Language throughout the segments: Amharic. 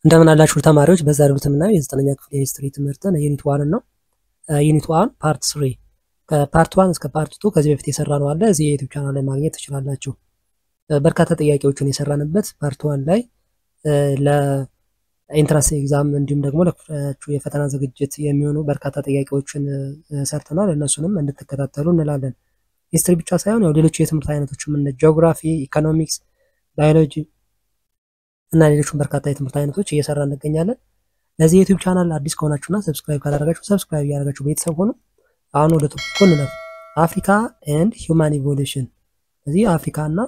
እንደምን አላችሁ ተማሪዎች በዛሬው ትምህርት የ9ኛ ክፍል የሂስትሪ ትምህርትን ዩኒት 1 ነው። ዩኒት 1 ፓርት 3 ከፓርት 1 እስከ ፓርት 2 ከዚህ በፊት የሰራነው አለ እዚህ የዩቲዩብ ቻናል ላይ ማግኘት ትችላላችሁ። በርካታ ጥያቄዎችን የሰራንበት ፓርት 1 ላይ ለኢንትራንስ ኤግዛም እንዲሁም ደግሞ ለክፍላችሁ የፈተና ዝግጅት የሚሆኑ በርካታ ጥያቄዎችን ሰርተናል። እነሱንም እንድትከታተሉ እንላለን። ሂስትሪ ብቻ ሳይሆን ያው ሌሎች የትምህርት አይነቶችም እንደ ጂኦግራፊ፣ ኢኮኖሚክስ፣ ባዮሎጂ እና ሌሎችም በርካታ የትምህርት አይነቶች እየሰራ እንገኛለን። ለዚህ ዩቲዩብ ቻናል አዲስ ከሆናችሁና ሰብስክራይብ ካላደረጋችሁ ሰብስክራይብ ያደርጋችሁ ቤተሰብ ሆኑ። አሁን ወደ ቶፒኩ እንለፍ። አፍሪካ ኤንድ ሂውማን ኢቮሉሽን። እዚህ አፍሪካና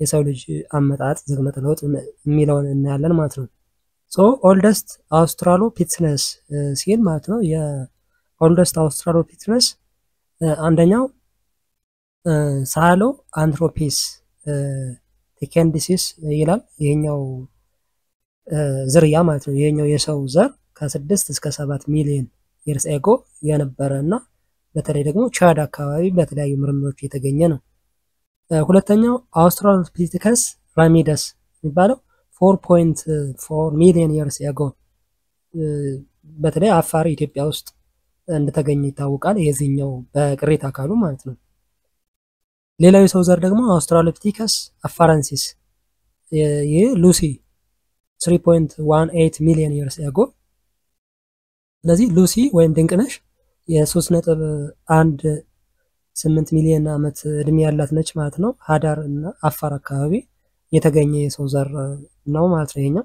የሰው ልጅ አመጣጥ ዝግመተ ለውጥ የሚለውን እናያለን ማለት ነው። ሶ ኦልደስት አውስትራሎፒቴከስ ሲል ማለት ነው። የኦልደስት አውስትራሎፒቴከስ አንደኛው ሳሎ አንትሮፒስ ቴኬንዲሲስ ይላል። ይሄኛው ዝርያ ማለት ነው። ይሄኛው የሰው ዘር ከ6 እስከ 7 ሚሊዮን years ago የነበረና በተለይ ደግሞ ቻድ አካባቢ በተለያዩ ምርምሮች የተገኘ ነው። ሁለተኛው አውስትራሎፒቴከስ ራሚደስ የሚባለው 4.4 ሚሊዮን years ago በተለይ አፋር ኢትዮጵያ ውስጥ እንደተገኘ ይታወቃል። የዚህኛው በቅሪተ አካሉ ማለት ነው። ሌላው የሰው ዘር ደግሞ አውስትራሎፒቴከስ አፋረንሲስ ይሄ ሉሲ 3.18 ሚሊዮን years ago። ስለዚህ ሉሲ ወይም ድንቅነሽ የ3.18 ሚሊዮን ዓመት እድሜ ያላት ነች ማለት ነው። ሀዳር እና አፋር አካባቢ የተገኘ የሰው ዘር ነው ማለት ነው ይሄኛው።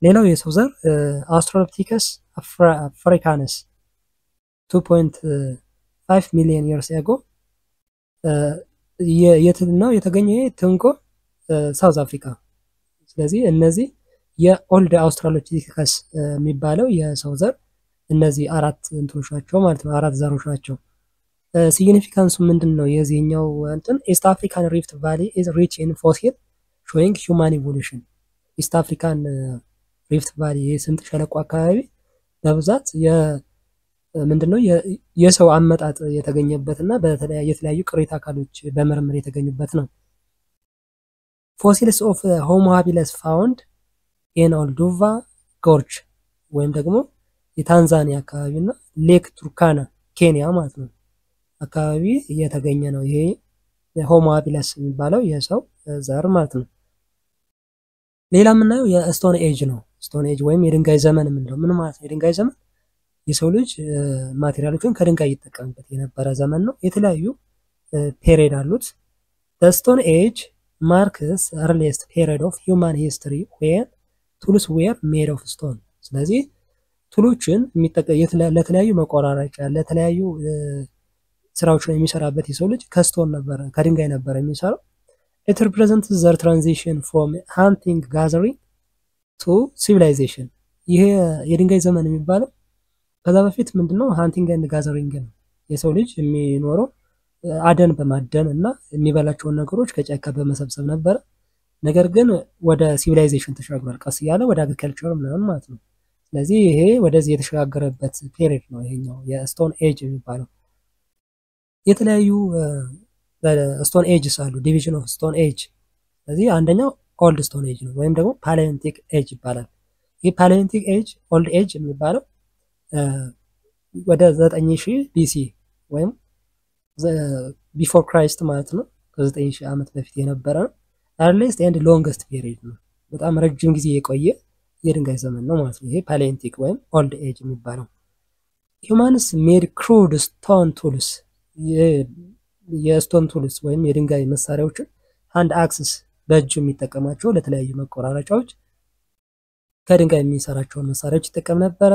ሌላው የሰው ዘር አውስትራሎፒቴከስ አፍሪካነስ 2.5 ሚሊዮን years ago የትኛው የተገኘ ትንኮ ሳውዝ አፍሪካ። ስለዚህ እነዚህ የኦልድ አውስትራሎፒቴከስ የሚባለው የሰው ዘር እነዚህ አራት እንትኖች ናቸው ማለት ነው። አራት ዘሮች ናቸው። ሲግኒፊካንሱ ምንድነው? የዚህኛው እንትን ኢስት አፍሪካን ሪፍት ቫሊ ኢዝ ሪች ኢን ፎሲል ሾዊንግ ሂውማን ኢቮሉሽን። ኢስት አፍሪካን ሪፍት ቫሊ የስምጥ ሸለቆ አካባቢ በብዛት ምንድነው የሰው አመጣጥ የተገኘበትና የተለያዩ ቅሪተ አካሎች በምርምር የተገኙበት ነው። ፎሲልስ ኦፍ ሆሞ ሃቢለስ ፋውንድ ኢን ኦልዱቫ ጎርጅ ወይም ደግሞ የታንዛኒያ አካባቢና ሌክ ቱርካና ኬንያ ማለት ነው አካባቢ የተገኘ ነው። ይሄ ሆሞ ሃቢለስ የሚባለው የሰው ዘር ማለት ነው። ሌላ የምናየው የስቶን ኤጅ ነው። ስቶን ኤጅ ወይም የድንጋይ ዘመን የምንለው ምን ማለት ነው? የድንጋይ ዘመን የሰው ልጅ ማቴሪያሎችን ከድንጋይ ይጠቀምበት የነበረ ዘመን ነው። የተለያዩ ፔሪድ አሉት። the stone age marks earliest period of human history when tools were made of stone። ስለዚህ ቱሎችን ለተለያዩ መቆራረጫ ለተለያዩ ስራዎችን የሚሰራበት የሰው ልጅ ከስቶን ነበር ከድንጋይ ነበር የሚሰራው። it represents the transition from hunting gathering to civilization። ይሄ የድንጋይ ዘመን የሚባለው ከዛ በፊት ምንድነው ሃንቲንግ ኤንድ ጋዘሪንግ ነው። የሰው ልጅ የሚኖረው አደን በማደን እና የሚበላቸውን ነገሮች ከጫካ በመሰብሰብ ነበር። ነገር ግን ወደ ሲቪላይዜሽን ተሻግሯል። ቀስ እያለ ወደ አግሪካልቸር ምናምን ማለት ነው። ስለዚህ ይሄ ወደዚህ የተሸጋገረበት ፔሪድ ነው ይሄኛው የስቶን ኤጅ የሚባለው። የተለያዩ ስቶን ኤጅስ አሉ፣ ዲቪዥን ኦፍ ስቶን ኤጅ። ስለዚህ አንደኛው ኦልድ ስቶን ኤጅ ነው ወይም ደግሞ ፓሊዮሊቲክ ኤጅ ይባላል። ይህ ፓሊዮሊቲክ ኤጅ ኦልድ ኤጅ የሚባለው ወደ 9000 ቢሲ ወይም ቢፎር ክራይስት ማለት ነው። ከ9000 ዓመት በፊት የነበረ earliest and longest period ነው። በጣም ረጅም ጊዜ የቆየ የድንጋይ ዘመን ነው ማለት ነው። ይሄ ፓሊዮሊቲክ ወይም ኦልድ ኤጅ የሚባለው። humans made crude stone tools የስቶን ቱልስ ወይም የድንጋይ መሳሪያዎችን ሃንድ አክሰስ በእጁ የሚጠቀማቸው ለተለያዩ መቆራረጫዎች ከድንጋይ የሚሰራቸውን መሳሪያዎች ይጠቀም ነበረ።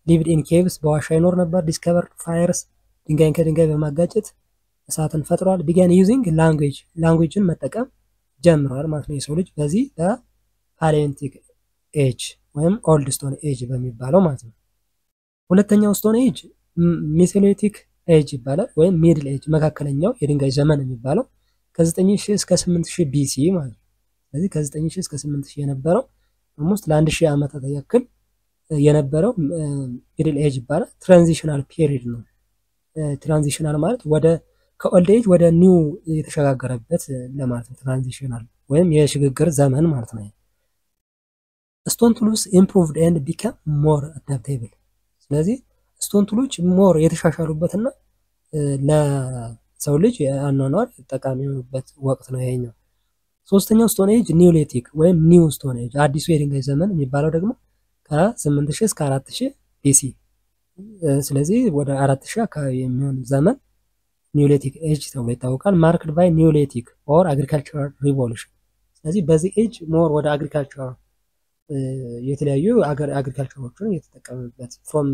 lived in caves በዋሻ ይኖር ነበር። discovered fires ድንጋይን ከድንጋይ በማጋጨት እሳትን ፈጥሯል። began using languageን መጠቀም ጀምሯል ማለት ነው የሰው ልጅ በዚህ በፓሊዮሊቲክ ኤጅ ወይም ኦልድ ስቶን ኤጅ በሚባለው ማለት ነው። ሁለተኛው ስቶን ኤጅ ሜሶሊቲክ ኤጅ ይባላል ወይም ሚድል ኤጅ መካከለኛው የድንጋይ ዘመን የሚባለው ከ9000 እስከ 8000 ቢሲ ማለት ነው። ስለዚህ ከ9000 እስከ 8000 የነበረው almost ለ1000 ዓመታት ያክል የነበረው ሚድል ኤጅ ይባላል። ትራንዚሽናል ፔሪድ ነው። ትራንዚሽናል ማለት ወደ ከኦልድ ኤጅ ወደ ኒው የተሸጋገረበት ለማለት ነው። ትራንዚሽናል ወይም የሽግግር ዘመን ማለት ነው። ስቶን ቱልስ ኢምፕሩቭድ ኤንድ ቢካም ሞር አዳፕቴብል። ስለዚህ ስቶን ቱሎች ሞር የተሻሻሉበትና ለሰው ልጅ አኗኗር ጠቃሚ የሆኑበት ወቅት ነው ይሄኛው። ሶስተኛው ስቶን ኤጅ ኒዮሊቲክ ወይም ኒው ስቶን ኤጅ አዲሱ የድንጋይ ዘመን የሚባለው ደግሞ ከ8000 እስከ 4000 ቢሲ። ስለዚህ ወደ 4000 አካባቢ የሚሆን ዘመን ኒዮሊቲክ ኤጅ ተብሎ ይታወቃል። ማርክድ ባይ ኒዮሊቲክ ኦር አግሪካልቸራል ሪቮሉሽን። ስለዚህ በዚህ ኤጅ ሞር ወደ አግሪካልቸር የተለያዩ አግሪካልቸሮችን የተጠቀመበት ፍሮም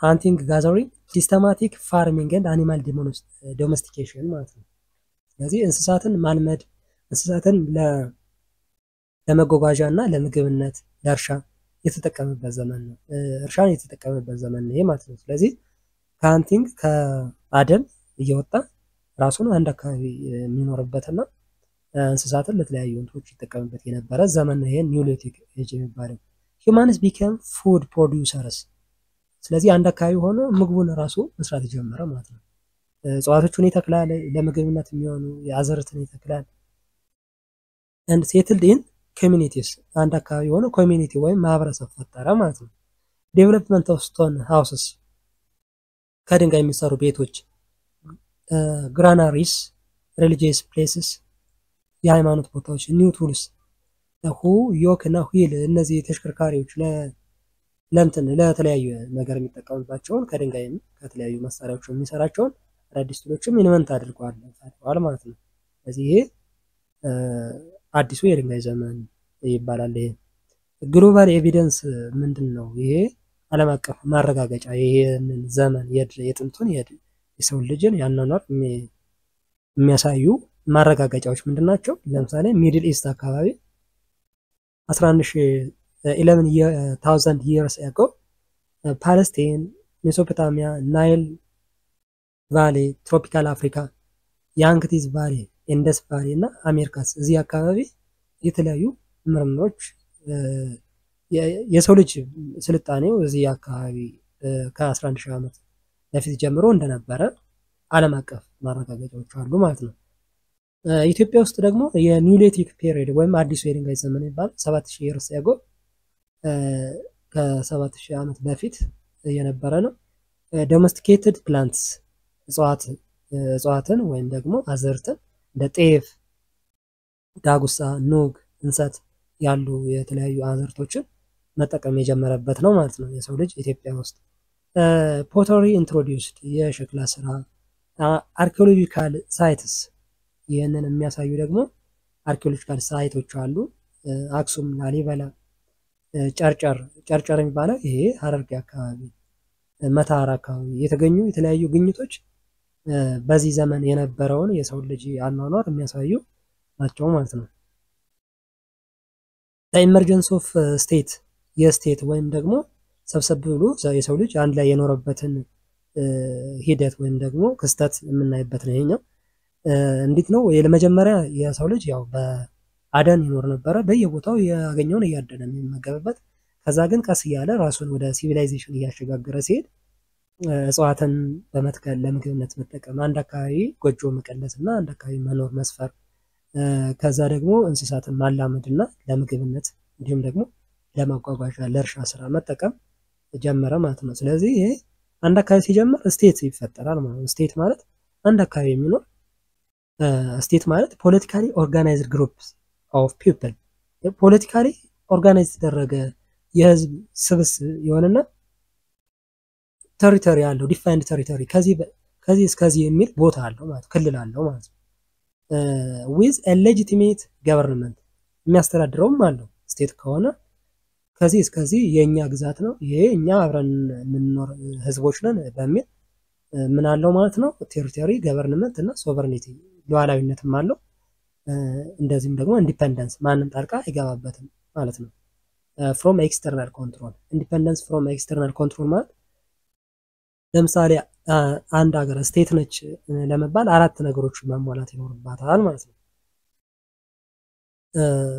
ሃንቲንግ ጋዘሪንግ ሲስተማቲክ ፋርሚንግ ኤንድ አኒማል ዶሜስቲኬሽን ማለት ነው። ስለዚህ እንስሳትን ማልመድ እንስሳትን ለመጓጓዣ እና ለምግብነት ለእርሻ የተጠቀመበት ዘመን ነው። እርሻን የተጠቀመበት ዘመን ነው ማለት ነው። ስለዚህ ከሃንቲንግ ከአደን እየወጣ ራሱን አንድ አካባቢ የሚኖርበትና እንስሳትን ለተለያዩ እንትኖች ይጠቀምበት የነበረ ዘመን ነው ይሄ ኒዮሊቲክ ኤጅ የሚባለው። ሂውማንስ ቢከም ፉድ ፕሮዲውሰርስ። ስለዚህ አንድ አካባቢ ሆኖ ምግቡን ራሱ መስራት ጀመረ ማለት ነው። እጽዋቶቹን ይተክላል፣ ለምግብነት የሚሆኑ የአዘርትን ይተክላል። and settled in communities አንድ አካባቢ ሆኖ ኮሚኒቲ ወይም ማህበረሰብ ፈጠረ ማለት ነው። ዴቨሎፕመንት ኦፍ ስቶን ሃውስስ ከድንጋይ የሚሰሩ ቤቶች፣ ግራናሪስ ሪሊጂየስ ፕሌስስ የሃይማኖት ቦታዎች፣ ኒው ቱልስ ሁ ዮክ እና ዊል እነዚህ ተሽከርካሪዎች ለእንትን ለተለያዩ ነገር የሚጠቀሙባቸውን ከድንጋይም ከተለያዩ መሳሪያዎች የሚሰራቸውን አዳዲስ ቱሎችም ኢንቨንት አድርገዋል ማለት ነው። ስለዚህ ይሄ አዲሱ የድንጋይ ዘመን ይባላል። ይሄ ግሎባል ኤቪደንስ ምንድን ነው? ይሄ ዓለም አቀፍ ማረጋገጫ ይሄንን ዘመን የጥንቱን የሰው ልጅን ያኗኗር የሚያሳዩ ማረጋገጫዎች ምንድን ናቸው? ለምሳሌ ሚድል ኢስት አካባቢ 11,000 years ago ፓለስቲን፣ ሜሶፖታሚያ፣ ናይል ቫሌ፣ ትሮፒካል አፍሪካ፣ ያንግቲዝ ቫሌ፣ ኢንደስ ቫሌ እና አሜሪካስ እዚህ አካባቢ የተለያዩ ምርምሮች የሰው ልጅ ስልጣኔው እዚህ አካባቢ ከ11,000 ዓመት በፊት ጀምሮ እንደነበረ ዓለም አቀፍ ማረጋገጫዎች አሉ ማለት ነው። ኢትዮጵያ ውስጥ ደግሞ የኒዮሊቲክ ፔሪድ ወይም አዲሱ የድንጋይ ዘመን ይባላል 7000 years ago ከ7000 ዓመት በፊት የነበረ ነው። ዶሜስቲኬትድ ፕላንትስ እጽዋትን ወይም ደግሞ አዘርትን እንደ ጤፍ፣ ዳጉሳ፣ ኑግ፣ እንሰት ያሉ የተለያዩ አዘርቶችን መጠቀም የጀመረበት ነው ማለት ነው የሰው ልጅ ኢትዮጵያ ውስጥ። ፖተሪ ኢንትሮዲውስድ የሸክላ ስራ፣ አርኪኦሎጂካል ሳይትስ ይህንን የሚያሳዩ ደግሞ አርኪኦሎጂካል ሳይቶች አሉ። አክሱም፣ ላሊበላ፣ ጨርጨር የሚባለው ይሄ ሀረርጌ አካባቢ መተሃራ አካባቢ የተገኙ የተለያዩ ግኝቶች በዚህ ዘመን የነበረውን የሰው ልጅ አኗኗር የሚያሳዩ ናቸው ማለት ነው። ኢመርጀንስ ኦፍ ስቴት የስቴት ወይም ደግሞ ሰብሰብ ብሎ የሰው ልጅ አንድ ላይ የኖረበትን ሂደት ወይም ደግሞ ክስተት የምናይበት ነው ይሄኛው። እንዴት ነው ለመጀመሪያ የሰው ልጅ ያው በአደን ይኖር ነበረ፣ በየቦታው ያገኘውን እያደነ የሚመገብበት። ከዛ ግን ቀስ እያለ ራሱን ወደ ሲቪላይዜሽን እያሸጋገረ ሲሄድ እጽዋትን በመትከል ለምግብነት መጠቀም፣ አንድ አካባቢ ጎጆ መቀለስ እና አንድ አካባቢ መኖር መስፈር፣ ከዛ ደግሞ እንስሳትን ማላመድ እና ለምግብነት እንዲሁም ደግሞ ለማጓጓዣ ለእርሻ ስራ መጠቀም ጀመረ ማለት ነው። ስለዚህ ይሄ አንድ አካባቢ ሲጀምር ስቴት ይፈጠራል ማለት ነው። ስቴት ማለት አንድ አካባቢ የሚኖር ስቴት ማለት ፖለቲካሊ ኦርጋናይዝድ ግሩፕስ ኦፍ ፒፕል ፖለቲካሊ ኦርጋናይዝ የተደረገ የህዝብ ስብስብ የሆነና ቴሪቶሪ አለው ዲፋይንድ ቴሪቶሪ ከዚህ እስከዚህ የሚል ቦታ አለው ማለት ክልል አለው ማለት ነው። ዊዝ ኤ ሌጂቲሜት ገቨርንመንት የሚያስተዳድረውም አለው ስቴት ከሆነ ከዚህ እስከዚህ የኛ ግዛት ነው፣ ይሄ እኛ አብረን የምንኖር ህዝቦች ነን በሚል ምን አለው ማለት ነው። ቴሪቶሪ ገቨርንመንት እና ሶቨርኒቲ ሉዓላዊነትም አለው። እንደዚህም ደግሞ ኢንዲፔንደንስ ማንም ጣልቃ አይገባበትም ማለት ነው። ፍሮም ኤክስተርናል ኮንትሮል ኢንዲፔንደንስ ፍሮም ኤክስተርናል ኮንትሮል ማለት ለምሳሌ አንድ ሀገር ስቴት ነች ለመባል 4 ነገሮች መሟላት ይኖርባታል ማለት ነው።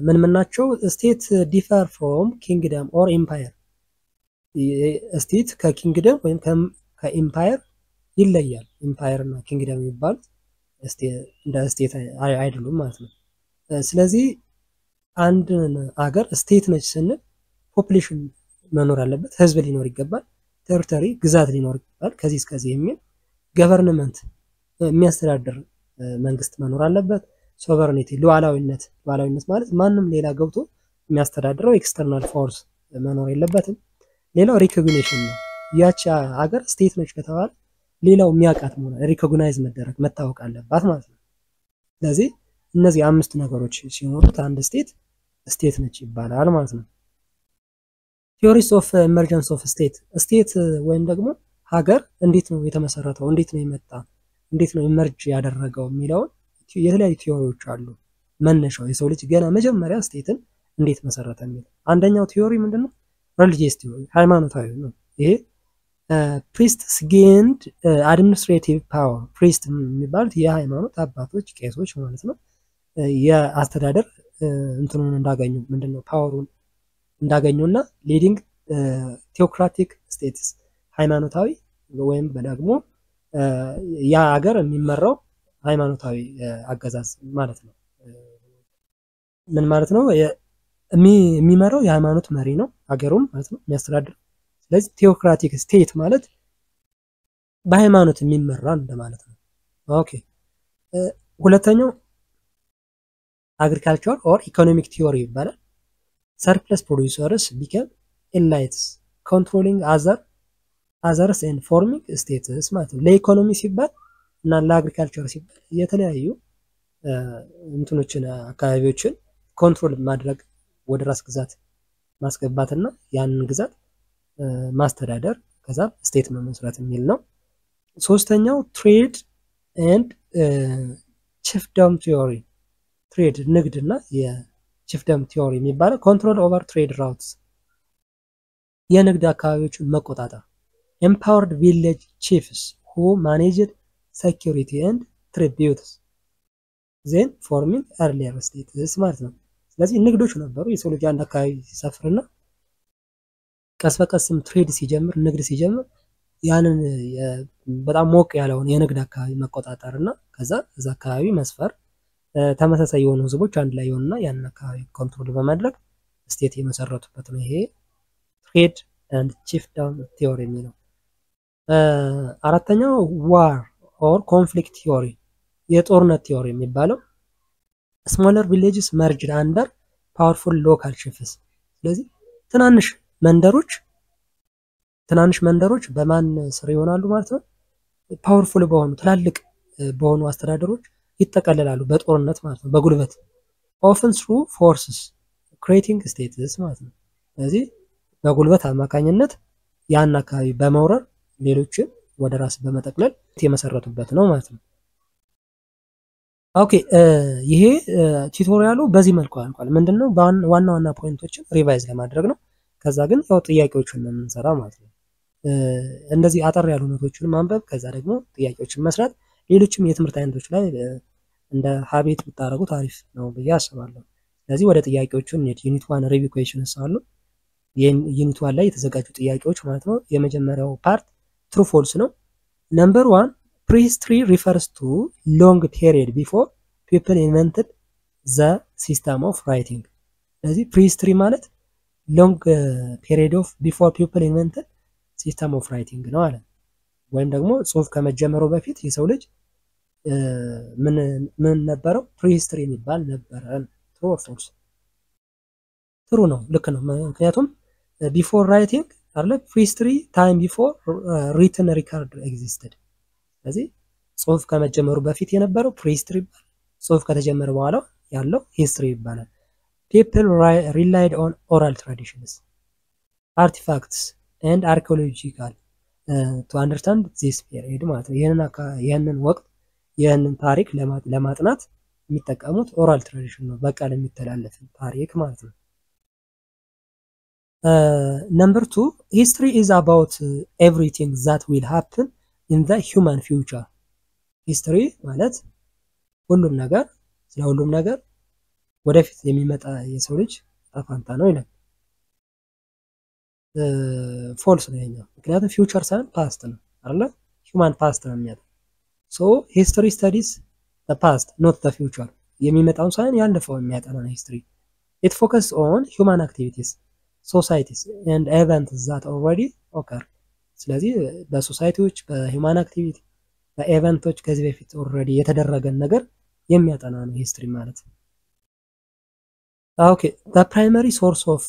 ምን ናቸው? ስቴት ዲፈር ፍሮም ኪንግደም ኦር ኤምፓየር ስቴት ከኪንግደም ወይም ከኤምፓየር ይለያል። ኤምፓየር እና ኪንግደም የሚባሉት እንደ ስቴት አይደሉም ማለት ነው። ስለዚህ አንድን አገር ስቴት ነች ስንል ፖፕሌሽን መኖር አለበት፣ ህዝብ ሊኖር ይገባል፣ ቴሪቶሪ ግዛት ሊኖር ይገባል፣ ከዚህ እስከዚህ የሚል ገቨርንመንት የሚያስተዳድር መንግስት መኖር አለበት። ሶቨርኒቲ ሉዓላዊነት ማለት ማንም ሌላ ገብቶ የሚያስተዳድረው ኤክስተርናል ፎርስ መኖር የለበትም። ሌላው ሪኮግኒሽን ነው። ያቺ ሀገር ስቴት ነች ከተባለ ሌላው የሚያውቃት መሆን ሪኮግናይዝ መደረግ መታወቅ አለባት ማለት ነው። ስለዚህ እነዚህ 5 ነገሮች ሲኖሩት አንድ ስቴት ነች ይባላል ማለት ነው። ቲዮሪስ ኦፍ ኤመርጀንስ ኦፍ ስቴት ወይም ደግሞ ሀገር እንዴት ነው የተመሰረተው፣ እንዴት ነው የመጣ፣ እንዴት ነው ኢመርጅ ያደረገው የሚለውን የተለያዩ ቲዮሪዎች አሉ። መነሻው የሰው ልጅ ገና መጀመሪያ ስቴትን እንዴት መሰረተ የሚል አንደኛው ቲዮሪ ምንድነው? ሪሊጂየስ ቲዮሪ ሃይማኖታዊ ነው። ይሄ ፕሪስትስ ጌንድ አድሚኒስትሬቲቭ ፓወር። ፕሪስት የሚባሉት የሃይማኖት አባቶች ቄሶች ማለት ነው። የአስተዳደር እንትኑን እንዳገኙ ምንድነው ፓወሩን እንዳገኙና ሊዲንግ ቴዎክራቲክ ስቴትስ ሃይማኖታዊ ወይም ደግሞ ያ ሀገር የሚመራው ሃይማኖታዊ አገዛዝ ማለት ነው። ምን ማለት ነው? የሚመራው የሃይማኖት መሪ ነው ሀገሩን ማለት ነው የሚያስተዳድረው። ስለዚህ ቴዎክራቲክ ስቴት ማለት በሃይማኖት የሚመራ እንደማለት ነው። ኦኬ። ሁለተኛው አግሪካልቸር ኦር ኢኮኖሚክ ቲዮሪ ይባላል። ሰርፕለስ ፕሮዲዩሰርስ ቢከም ኤላይትስ ኮንትሮሊንግ አዘርስ ኤንድ ፎርሚንግ ስቴትስ ማለት ነው። ለኢኮኖሚ ሲባል እና ለአግሪካልቸር ሲባል የተለያዩ እንትኖችን አካባቢዎችን ኮንትሮል ማድረግ ወደ ራስ ግዛት ማስገባትና ያንን ግዛት ማስተዳደር ከዛ ስቴት መመስረት የሚል ነው። ሶስተኛው ትሬድ ኤንድ ቺፍደም ቲዮሪ ትሬድ ንግድና የቺፍደም ቲዮሪ የሚባለው ኮንትሮል ኦቨር ትሬድ ራውትስ የንግድ አካባቢዎችን መቆጣጠር ኤምፓወርድ ቪሌጅ ቺፍስ who managed security and tributes then forming earlier states ማለት ነው። ስለዚህ ንግዶች ነበሩ። የሰው ልጅ አንድ አካባቢ ሲሰፍርና ቀስ በቀስም ትሬድ ሲጀምር ንግድ ሲጀምር ያንን በጣም ሞቅ ያለውን የንግድ አካባቢ መቆጣጠርና ከዛ እዛ አካባቢ መስፈር ተመሳሳይ የሆኑ ህዝቦች አንድ ላይ የሆኑና ያንን አካባቢ ኮንትሮል በማድረግ ስቴት የመሰረቱበት ነው። ይሄ ትሬድ ኤንድ ቺፍደም ቲዮሪ የሚለው። አራተኛው ዋር ኦር ኮንፍሊክት ቲዮሪ የጦርነት ቲዮሪ የሚባለው ስሞለር ቪሌጅስ መርጅድ አንደር ፓወርፉል ሎካል ቺፍስ። ስለዚህ ትናንሽ መንደሮች በማን ስር ይሆናሉ ማለት ነው? ፓወርፉል በሆኑ ትላልቅ በሆኑ አስተዳደሮች ይጠቀለላሉ በጦርነት ማለት ነው፣ በጉልበት ኦፍን ትሩ ፎርስስ ክሬቲንግ ስቴትስ ማለት ነው። ስለዚህ በጉልበት አማካኝነት ያን አካባቢ በመውረር ሌሎችን ወደ ራስ በመጠቅለል የመሰረቱበት ነው ማለት ነው። ኦኬ ይሄ ቱቶሪያሉ በዚህ መልኩ አልቋል። ምንድነው ዋና ዋና ፖይንቶችን ሪቫይዝ ለማድረግ ነው። ከዛ ግን ያው ጥያቄዎችን ነው የምንሰራው ማለት ነው። እንደዚህ አጠር ያሉ ኖቶችን ማንበብ ከዛ ደግሞ ጥያቄዎችን መስራት ሌሎችም የትምህርት አይነቶች ላይ እንደ ሀቢት ብታረጉት አሪፍ ነው ብዬ አስባለሁ። ስለዚህ ወደ ጥያቄዎቹን ዩኒት 1 ሪቪው ኩዌስችንስ አሉ። ዩኒት 1 ላይ የተዘጋጁ ጥያቄዎች ማለት ነው። የመጀመሪያው ፓርት ትሩ ፎልስ ነው። ነምበር 1 prehistory refers to long period before people invented the system of writing። ስለዚህ prehistory ማለት long period of before people invented system of writing ነው አለ። ወይም ደግሞ ጽሁፍ ከመጀመሩ በፊት የሰው ልጅ ምን ነበረው? prehistory የሚባል ነበረ። true or false? ትሩ ነው፣ ልክ ነው። ምክንያቱም before writing አይደለ prehistory time before written record existed። ስለዚህ ጽሁፍ ከመጀመሩ በፊት የነበረው prehistory ይባላል። ጽሁፍ ከተጀመረ በኋላ ያለው history ይባላል። people relied on oral traditions, artifacts and archaeological to understand this period ማለት ነው። ይሄንን ወቅት ይሄንን ታሪክ ለማጥናት የሚጠቀሙት oral tradition ነው፣ በቃል የሚተላለፍ ታሪክ ማለት ነው። number 2 history is about everything that will happen in the human future። history ማለት ሁሉም ነገር ስለ ሁሉም ነገር ወደፊት የሚመጣ የሰው ልጅ ጣፋንታ ነው ይላል። ፎልስ ነው ይሄኛው፣ ምክንያቱም ፊውቸር ሳይሆን ፓስት ነው አይደለ? human past ነው የሚያጠናው። so history studies the past not the future። የሚመጣውን ሳይሆን ያለፈውን የሚያጠና ነው history። It focuses on human activities, societies, and events that already occur. ስለዚህ በሶሳይቲዎች በሂውማን አክቲቪቲ በኤቨንቶች ከዚህ በፊት ኦልሬዲ የተደረገን ነገር የሚያጠና ነው ሂስትሪ ማለት። Okay, the primary source of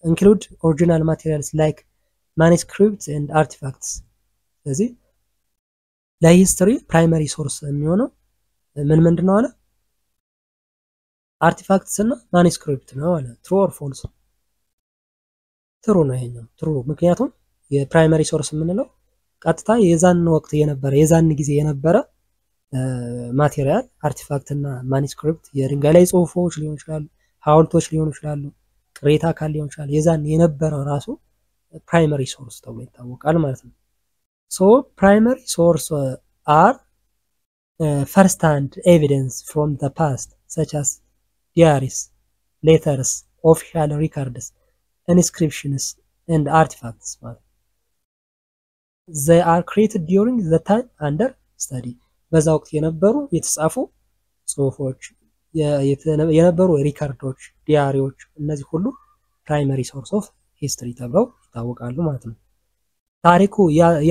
include original materials like manuscripts and artifacts. ስለዚህ ለሂስትሪ ፕራይመሪ ሶርስ የሚሆነው ምን ምንድነው አለ? አርቲፋክትስ እና ማኑስክሪፕት ነው አለ። ትሩ ኦር ፎልስ? ትሩ ነው ይሄኛው ትሩ። ምክንያቱም የፕራይመሪ ሶርስ የምንለው ቀጥታ የዛን ወቅት የነበረ የዛን ጊዜ የነበረ ማቴሪያል አርቲፋክት እና ማኑስክሪፕት የድንጋይ ላይ ጽሁፎች ሊሆን ይችላሉ፣ ሐውልቶች ሊሆኑ ይችላሉ፣ ቅሬታ አካል ሊሆን ይችላል። የዛን የነበረው ራሱ ፕራይመሪ ሶርስ ተብሎ ይታወቃል ማለት ነው። So primary source are first hand evidence from the past such as diaries, letters, official records, inscriptions and artifacts. They are created during the time under study. በዛ ወቅት የነበሩ የተጻፉ ጽሁፎች የነበሩ ሪከርዶች ዲያሪዎች እነዚህ ሁሉ ፕራይመሪ ሶርስ ኦፍ ሂስትሪ ተብለው ይታወቃሉ ማለት ነው። ታሪኩ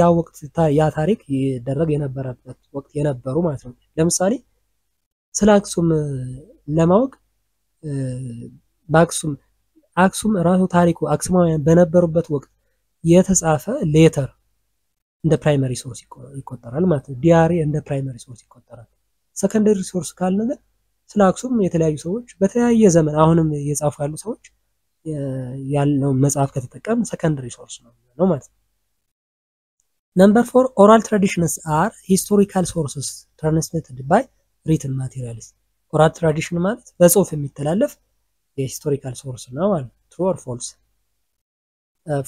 ያ ወቅት ያ ታሪክ ይደረግ የነበረበት ወቅት የነበሩ ማለት ነው። ለምሳሌ ስለ አክሱም ለማወቅ አክሱም ራሱ ታሪኩ አክሱማውያን በነበሩበት ወቅት የተጻፈ ሌተር እንደ ፕራይመሪ ሶርስ ይቆጠራል ማለት ነው። ዲያሪ እንደ ፕራይመሪ ሶርስ ይቆጠራል። ሰከንደሪ ሶርስ ካልነገ ስለ አክሱም የተለያዩ ሰዎች በተለያየ ዘመን አሁንም የጻፉ ያሉ ሰዎች ያለው መጽሐፍ ከተጠቀም ሰከንደሪ ሶርስ ነው ማለት ነው። Number 4, oral traditions are historical sources transmitted by written materials. Oral tradition ማለት በጽሁፍ የሚተላለፍ የሂስቶሪካል ሶርስ ነው ማለት true or false?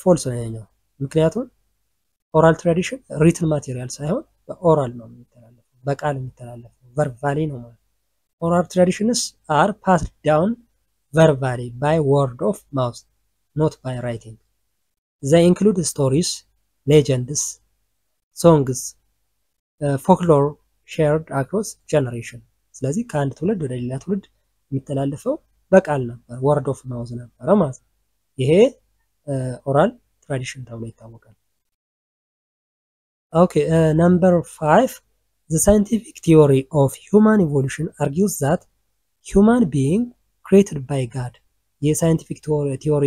false ነው ያኛው። ምክንያቱም oral tradition written material ሳይሆን በኦራል ነው የሚተላለፈው በቃል የሚተላለፈው verbally ነው ማለት። Oral traditions are passed down verbally by word of mouth, not by writing. They include stories, legends, songs, folklore shared across generation. ስለዚህ ከአንድ ትውልድ ወደ ሌላ ትውልድ የሚተላለፈው በቃል ነበር word of mouth ነበር ማለት ነው። ይሄ oral tradition ተብሎ ይታወቃል። Okay, number 5, the scientific theory of human evolution argues that human being created by God. የሳይንቲፊክ ቲዮሪ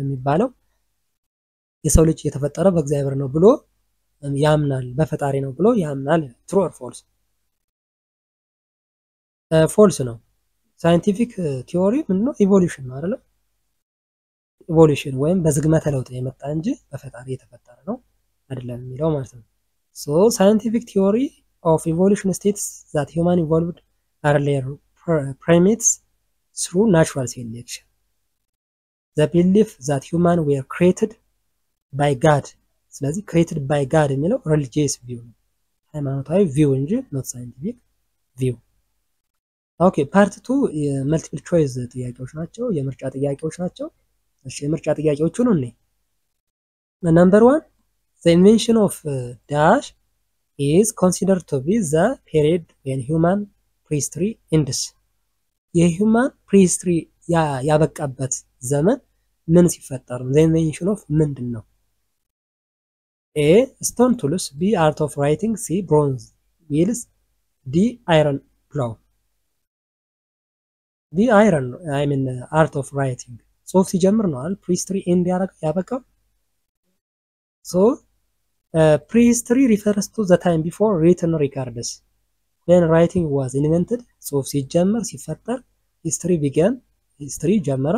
የሚባለው የሰው ልጅ የተፈጠረ በእግዚአብሔር ነው ብሎ ያምናል በፈጣሪ ነው ብሎ ያምናል። true or false? false ነው። ሳይንቲፊክ ቲዮሪ ምንድነው? ኢቮሉሽን ነው አይደል? ኢቮሉሽን ወይም በዝግመተ ለውጥ የመጣ እንጂ በፈጣሪ የተፈጠረ ነው አይደለም የሚለው ማለት ነው። So scientific theory of evolution states that human evolved earlier primates through natural selection. The belief that humans were created by God. ስለዚህ created by God የሚለው religious view ነው። ሃይማኖታዊ view እንጂ not scientific view. Okay, part 2 multiple choice ጥያቄዎች ናቸው፣ የምርጫ ጥያቄዎች ናቸው። እሺ የምርጫ ጥያቄዎቹን ነው። Number 1, the invention of dash is considered to be the period when human prehistory ends. የhuman prehistory ያበቃበት ዘመን ምን ሲፈጠር ነው? the invention of ምንድነው? A, stone tools, B, art of writing, C, bronze wheels, D, iron plow. D, iron, I mean art of writing. ጽሁፍ ሲጀምር ነው አይደል prehistory end ያበቃው። So prehistory refers to the time before written records. When writing was invented, ጽሁፍ ሲጀምር ሲፈጠር history began, history ጀመረ።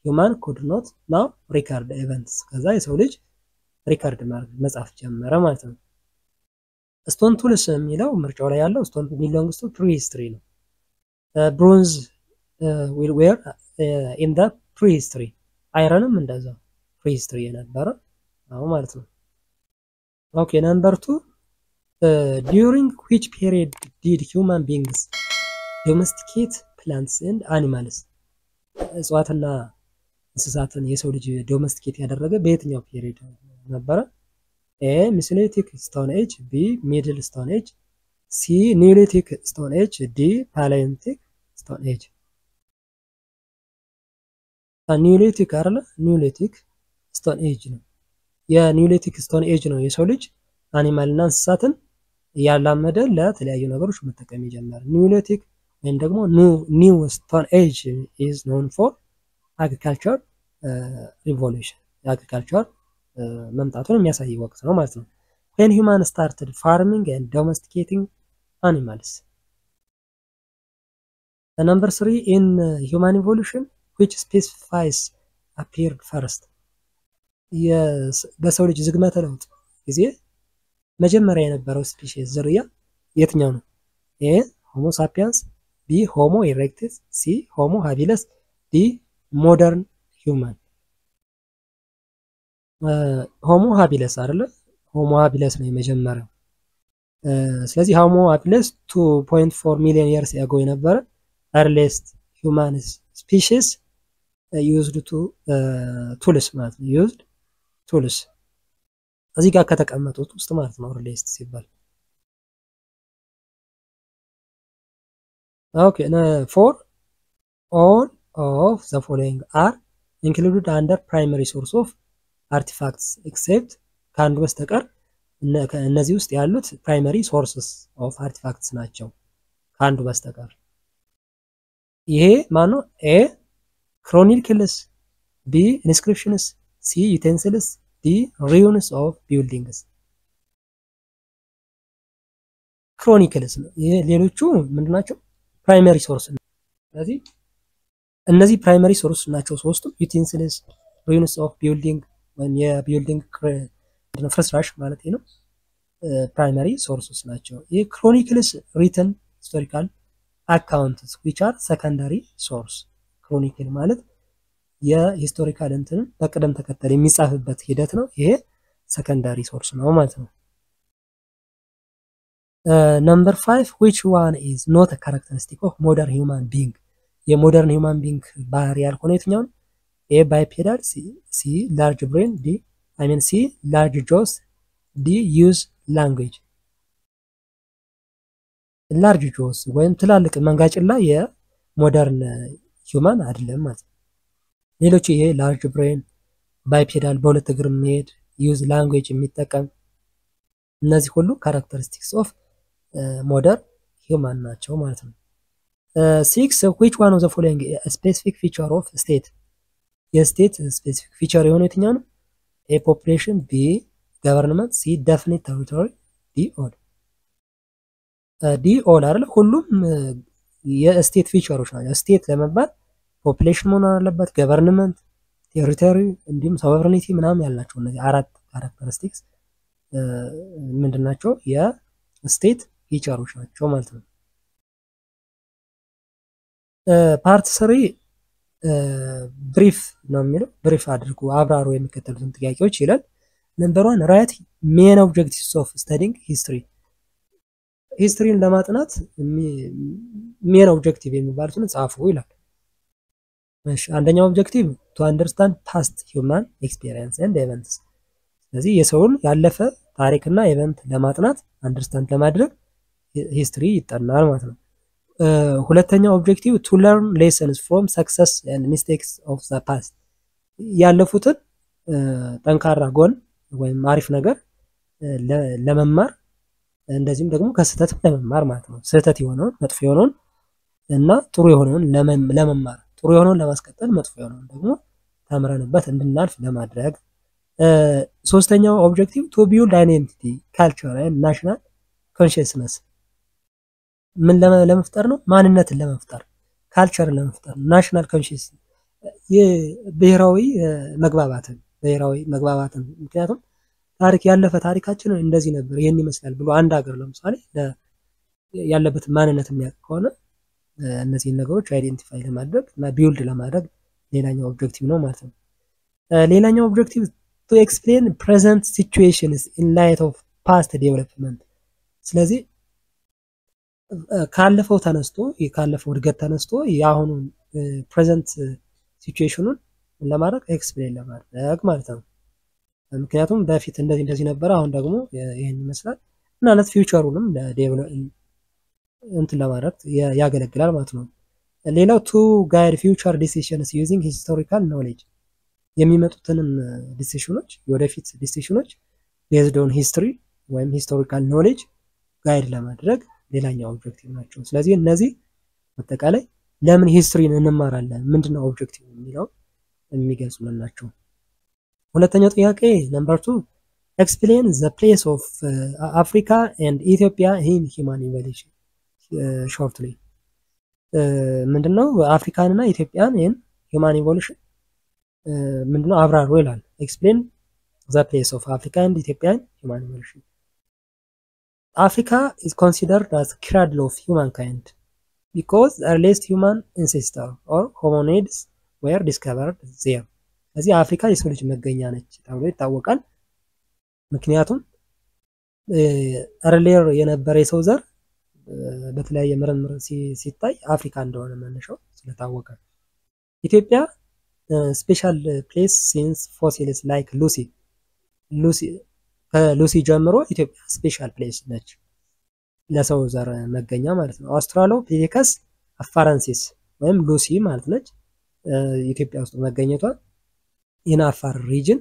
human could not now record events. ከዛ የሰው ልጅ ሪከርድ መጻፍ ጀመረ ማለት ነው። ስቶን ቱልስ የሚለው ምርጫው ላይ ያለው ስቶን belongs to prehistory ነው። bronze will wear in the prehistory. አይረንም እንደዛው prehistory የነበረ ነው ማለት ነው። Okay, number 2, during which period did human beings domesticate plants and animals? እጽዋትና እንስሳትን የሰው ልጅ ዶሜስቲኬት ያደረገ በየትኛው ፔሪድ ነበረ? A, Mesolithic Stone Age, B, Middle Stone Age, C, Neolithic Stone Age, D, Paleolithic Stone Age. ኒዮሊቲክ አይደለ? ኒዮሊቲክ ስቶን ኤጅ ነው። የኒዮሊቲክ ስቶን ኤጅ ነው የሰው ልጅ አኒማልና እንስሳትን ያላመደ ለተለያዩ ነገሮች መጠቀም ይጀምራል። ኒዮሊቲክ ወይም ደግሞ ኒው ስቶን ኤጅ ኢዝ ኖን ፎር አግሪካልቸር ሪቮሉሽን የአግሪካልቸር መምጣቱን የሚያሳይ ወቅት ነው ማለት ነው። when human started farming and domesticating animals. Number 3 in human evolution which species appeared first. በሰው ልጅ ዝግመተ ለውጥ ጊዜ መጀመሪያ የነበረው ስፒሺስ ዝርያ የትኛው ነው? ኤ ሆሞ ሳፒያንስ፣ ቢ ሆሞ ኢሬክተስ፣ ሲ ሆሞ ሃቢለስ፣ ዲ ሞደርን ሂውማን። ሆሞ ሃቢለስ አይደለ? ሆሞ ሃቢለስ ነው የመጀመሪያው። ስለዚህ ሆሞ ሃቢለስ 2.4 ሚሊዮን years ago የነበረ earliest human species used to tools ማለት ነው። used tools እዚህ ጋር ከተቀመጡት ውስጥ ማለት ነው earliest ሲባል። ኦኬ for all of the following are included under primary source of artifacts except ከአንዱ በስተቀር እነዚህ ውስጥ ያሉት ፕራይመሪ ሶርስስ ኦፍ አርቲፋክትስ ናቸው ከአንዱ በስተቀር። ይሄ ማነው? ኤ ክሮኒክልስ፣ ቢ ኢንስክሪፕሽንስ፣ ሲ ዩቴንሲልስ፣ ዲ ሪዩንስ ኦፍ ቢልዲንግስ። ክሮኒክልስ ነው። ይሄ ሌሎቹ ምንድናቸው? ፕራይመሪ ሶርስ ነው። ስለዚህ እነዚህ ፕራይመሪ ሶርስ ናቸው ሶስቱም። ዩቴንሲልስ፣ ሪዩንስ ኦፍ ቢልዲንግ ወይም የቢልዲንግ ፍርስራሽ ማለት ነው ፕራይመሪ ሶርሶች ናቸው። ይሄ ክሮኒክልስ ሪትን ሂስቶሪካል አካውንትስ which are secondary source። ክሮኒክል ማለት የሂስቶሪካል እንትን በቅደም ተከተል የሚጻፍበት ሂደት ነው። ይሄ ሰከንዳሪ ሶርስ ነው ማለት ነው። number 5 which one is not a characteristic of modern human being? የሞደርን ሂውማን ቢንግ ባህሪ ያልሆነ የትኛው ነው? ኤ ባይፔዳል፣ ሲ ላርጅ ብሬን፣ ዲ ሲ ላርጅ ጆስ፣ ዲ ዩዝ ላንጉዌጅ። ላርጅ ጆስ ወይም ትላልቅ መንጋጭላ የሞደርን ሂውማን አይደለም ማለት ነው። ሌሎቹ ይሄ ላርጅ ብሬን፣ ባይፔዳል በሁለት እግር የሚሄድ፣ ዩዝ ላንጉዌጅ የሚጠቀም እነዚህ ሁሉ ካራክተሪስቲክስ ኦፍ ሞደርን ሂውማን ናቸው ማለት ነው። 6 which one of the following a specific feature of state? የስቴት ስፔሲፊክ ፊቸር የሆነ የትኛው ነው? ኤ ፖፑሌሽን፣ ቢ ገቨርንመንት፣ ሲ ዴፊኒት ቴሪቶሪ፣ ዲ ኦል። ዲ ኦል አይደለ? ሁሉም የስቴት ፊቸሮች ናቸው። ስቴት ለመባል ፖፑሌሽን መሆን አለበት፣ ገቨርንመንት፣ ቴሪቶሪ እንዲሁም ሶቨሬኒቲ ምናምን ያልናቸው እነዚህ አራት ካራክተሪስቲክስ ምንድናቸው? የስቴት ፊቸሮች ናቸው ማለት ነው። ፓርት 3 ብሪፍ ነው የሚለው። ብሪፍ አድርጉ አብራሩ የሚከተሉትን ጥያቄዎች ይላል። ነምበር 1 ራይት ሜን ኦብጀክቲቭስ ኦፍ ስተዲንግ ሂስትሪ። ሂስትሪን ለማጥናት ሜን ኦብጀክቲቭ የሚባሉትን ጻፉ ይላል። እሺ አንደኛው ኦብጀክቲቭ ቱ አንደርስታንድ ፓስት ሂውማን ኤክስፒሪየንስ ኤንድ ኢቨንትስ። ስለዚህ የሰውን ያለፈ ታሪክና ኢቨንት ለማጥናት አንደርስታንድ ለማድረግ ሂስትሪ ይጠናል ማለት ነው። ሁለተኛው ኦብጀክቲቭ ቱ ለርን ሌሰንስ ፍሮም ሰክሰስ ኤንድ ሚስቴክስ ኦፍ ዘ ፓስት። ያለፉትን ጠንካራ ጎን ወይም አሪፍ ነገር ለመማር እንደዚህም ደግሞ ከስህተትም ለመማር ማለት ነው። ስህተት የሆነውን መጥፎ የሆነውን እና ጥሩ የሆነውን ለመማር፣ ጥሩ የሆነውን ለማስቀጠል፣ መጥፎ የሆነውን ደግሞ ተምረንበት እንድናልፍ ለማድረግ። ሶስተኛው ኦብጀክቲቭ ቱ ቢልድ አይዴንቲቲ ካልቸር ኤንድ ናሽናል ኮንሺየስነስ። ምን ለመፍጠር ነው? ማንነትን ለመፍጠር፣ ካልቸርን ለመፍጠር፣ ናሽናል ኮንሺየስ የብሔራዊ መግባባትን ምክንያቱም ታሪክ ያለፈ ታሪካችን እንደዚህ ነበር ይሄን ይመስላል ብሎ አንድ ሀገር ለምሳሌ ያለበት ማንነት የሚያውቅ ከሆነ እነዚህን ነገሮች አይዴንቲፋይ ለማድረግ እና ቢልድ ለማድረግ ሌላኛው ኦብጀክቲቭ ነው ማለት ነው። ሌላኛው ኦብጀክቲቭ ቱ ኤክስፕሌን ፕሬዘንት ሲቹዌሽንስ ኢን ላይት ኦፍ ፓስት ዴቨሎፕመንት። ስለዚህ ካለፈው እድገት ተነስቶ የአሁኑን ፕሬዘንት ሲቹዌሽኑን ለማድረግ ኤክስፕሌን ለማድረግ ማለት ነው። ምክንያቱም በፊት እንደዚህ ነበር፣ አሁን ደግሞ ይሄን ይመስላል ማለት ፊውቸሩንም እንትን ለማድረግ ያገለግላል ማለት ነው። ሌላው ቱ ጋይድ ፊውቸር ዲሲዥንስ ዩዚንግ ሂስቶሪካል ኖሌጅ የሚመጡትንም ዲሲዥኖች የወደፊት ዲሲዥኖች ቤዝድ ኦን ሂስትሪ ወይም ሂስቶሪካል ኖሌጅ ጋይድ ለማድረግ ሌላኛው ኦብጀክቲቭ ናቸው። ስለዚህ እነዚህ አጠቃላይ ለምን ሂስትሪን እንማራለን ምንድነው ኦብጀክቲቭ የሚለው የሚገልጹልን ናቸው። ሁለተኛው ጥያቄ ነምበር 2 explain the place of Africa and Ethiopia in human evolution shortly ምንድነው አፍሪካንና ኢትዮጵያን in human evolution ምንድነው አብራሩ ይላል። explain the place of Africa and Ethiopia in human evolution. Africa is considered as cradle of humankind because the earliest human ancestor or hominids were discovered there. ስለዚህ አፍሪካ የሰው ልጅ መገኛ ነች ተብሎ ይታወቃል። ምክንያቱም earlier የነበረ የሰው ዘር በተለያየ ምርምር ሲታይ አፍሪካ እንደሆነ መነሻው ስለታወቀ ኢትዮጵያ ስፔሻል ፕሌስ ሲንስ ፎሲልስ ላይክ ሉሲ ጀምሮ ኢትዮጵያ ስፔሻል ፕሌስ ነች ለሰው ዘር መገኛ ማለት ነው። አውስትራሎፒቴከስ አፋራንሲስ ወይም ሉሲ ማለት ነች ኢትዮጵያ ውስጥ መገኘቷ ኢናፋር ሪጅን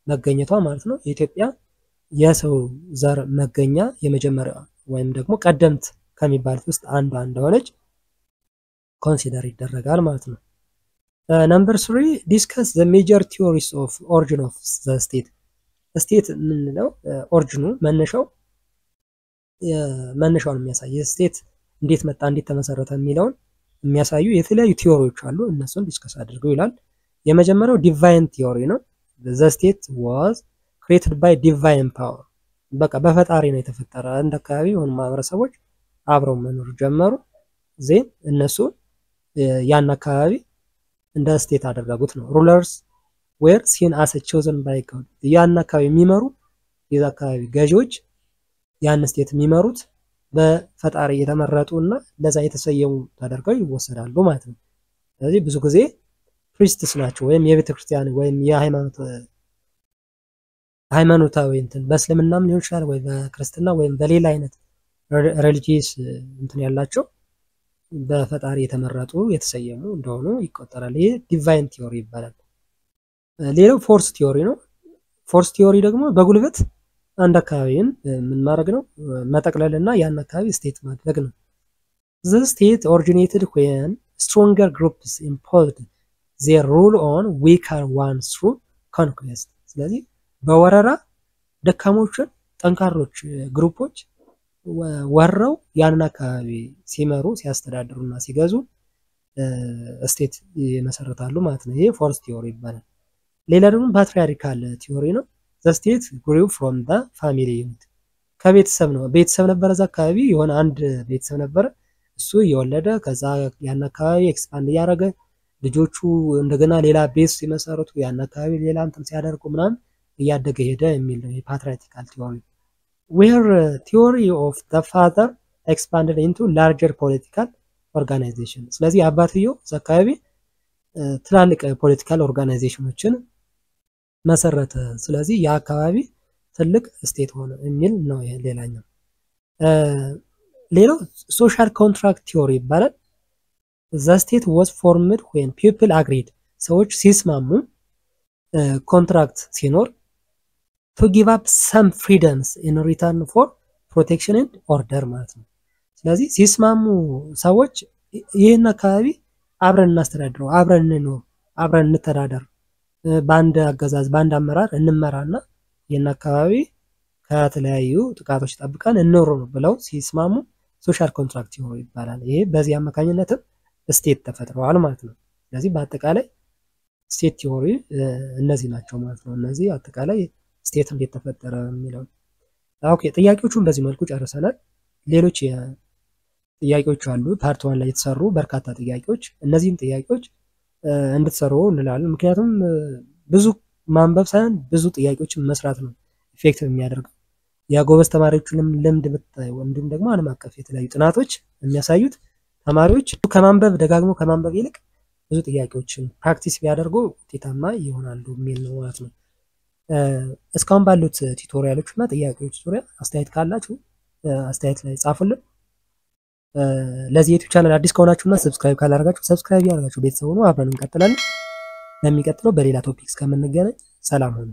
መገኘቷ ማለት ነው። ኢትዮጵያ የሰው ዘር መገኛ የመጀመሪያ ወይም ደግሞ ቀደምት ከሚባሉት ውስጥ አንዷ እንደሆነች ኮንሲደር ይደረጋል ማለት ነው። ነምበር 3 ዲስከስ ዘ ሜጀር ቲዮሪስ ኦፍ ኦሪጂን ኦፍ ዘ ስቴት። ስቴት ምንለው ኦሪጂኑ መነሻውን የሚያሳይ ስቴት እንዴት መጣ እንዴት ተመሰረተ የሚለውን የሚያሳዩ የተለያዩ ቲዮሪዎች አሉ። እነሱን ዲስከስ አድርገው ይላል። የመጀመሪያው ዲቫይን ቲዮሪ ነው። ዘ ስቴት ዋዝ created by divine power በቃ በፈጣሪ ነው የተፈጠረ። አንድ አካባቢ ሆነ ማህበረሰቦች አብረው መኖር ጀመሩ። ዜን እነሱ ያን አካባቢ እንደ ስቴት አደረጉት ነው። ሩለርስ were seen as chosen by God ያን አካባቢ የሚመሩ የዛ አካባቢ ገዢዎች ያን ስቴት የሚመሩት በፈጣሪ የተመረጡና ለዛ የተሰየሙ ተደርገው ይወሰዳሉ ማለት ነው። ስለዚህ ብዙ ጊዜ ፕሪስትስ ናቸው ወይም የቤተ ክርስቲያን ወይም ሃይማኖታዊ እንትን በእስልምናም ሊሆን ይችላል ወይ በክርስትና ወይም በሌላ አይነት ሪሊጂየስ እንትን ያላቸው በፈጣሪ የተመረጡ የተሰየሙ እንደሆኑ ይቆጠራል። ይሄ ዲቫይን ቲዮሪ ይባላል። ሌላው ፎርስ ቲዮሪ ነው። ፎርስ ቲዮሪ ደግሞ በጉልበት አንድ አካባቢን ምን ማድረግ ነው መጠቅለልና ያን አካባቢ ስቴት ማድረግ ነው። the state originated when stronger groups imposed their rule on weaker ones through conquest ስለዚህ በወረራ ደካሞችን ጠንካሮች ግሩፖች ወረው ያን አካባቢ ሲመሩ ሲያስተዳድሩና ሲገዙ ስቴት ይመሰረታሉ ማለት ነው። ይሄ ፎርስ ቲዮሪ ይባላል። ሌላ ደግሞ ፓትሪያርካል ቲዮሪ ነው። the state grew from the family unit ከቤተሰብ ነው። ቤተሰብ ነበር እዛ አካባቢ የሆነ አንድ ቤተሰብ ነበር እሱ የወለደ ከዛ ያን አካባቢ ኤክስፓንድ ያደረገ ልጆቹ እንደገና ሌላ ቤት ሲመሰረቱ ያን አካባቢ ሌላ እንትን ሲያደርጉ ምናምን እያደገ ሄደ የሚል ነው የፓትሪያርካል ቲዮሪ። where theory of the father expanded into larger political organization ስለዚህ አባትየው እዛ አካባቢ ትላልቅ ፖለቲካል ኦርጋናይዜሽኖችን መሰረተ። ስለዚህ ያ አካባቢ ትልቅ ስቴት ሆነ የሚል ነው። ሌላኛው ሌላው ሶሻል ኮንትራክት ቲዮሪ ይባላል። the state was formed when people agreed ሰዎች ሲስማሙ ኮንትራክት ሲኖር to give up some freedoms in return for protection and order ማለት ነው። ስለዚህ ሲስማሙ ሰዎች ይሄን አካባቢ አብረን እናስተዳድረው አብረን እንኖር አብረን እንተዳደር ባንድ አገዛዝ ባንድ አመራር እንመራና ይሄን አካባቢ ከተለያዩ ጥቃቶች ተጠብቀን እንኖር ብለው ሲስማሙ ሶሻል ኮንትራክት ይባላል። ይሄ በዚህ አማካኝነት ስቴት ተፈጥሯል ማለት ነው። ስለዚህ በአጠቃላይ ስቴት ቲዮሪ እነዚህ ናቸው ማለት ነው። እነዚህ አጠቃላይ ስቴት እንዴት ተፈጠረ የሚለው ኦኬ። ጥያቄዎቹን በዚህ መልኩ ጨርሰናል። ሌሎች ጥያቄዎች አሉ ፓርት 1 ላይ የተሰሩ በርካታ ጥያቄዎች። እነዚህን ጥያቄዎች እንድትሰሩ እንላለን። ምክንያቱም ብዙ ማንበብ ሳይሆን ብዙ ጥያቄዎችን መስራት ነው ኢፌክቲቭ የሚያደርገው። የጎበዝ ተማሪዎችንም ልምድ ብታይ እንዲሁም ደግሞ ዓለም አቀፍ የተለያዩ ጥናቶች የሚያሳዩት ተማሪዎች ከማንበብ ደጋግሞ ከማንበብ ይልቅ ብዙ ጥያቄዎችን ፕራክቲስ ቢያደርጉ ውጤታማ ይሆናሉ የሚል ነው ማለት ነው። እስካሁን ባሉት ቱቶሪያሎች እና ጥያቄዎች ዙሪያ አስተያየት ካላችሁ አስተያየት ላይ ጻፉልን። ለዚህ ዩቲዩብ ቻናል አዲስ ከሆናችሁና ሰብስክራይብ ካላደረጋችሁ ሰብስክራይብ ያደርጋችሁ ቤተሰብ ሆኖ አብረን እንቀጥላለን። ለሚቀጥለው በሌላ ቶፒክ እስከምንገናኝ ሰላም ሁኑ።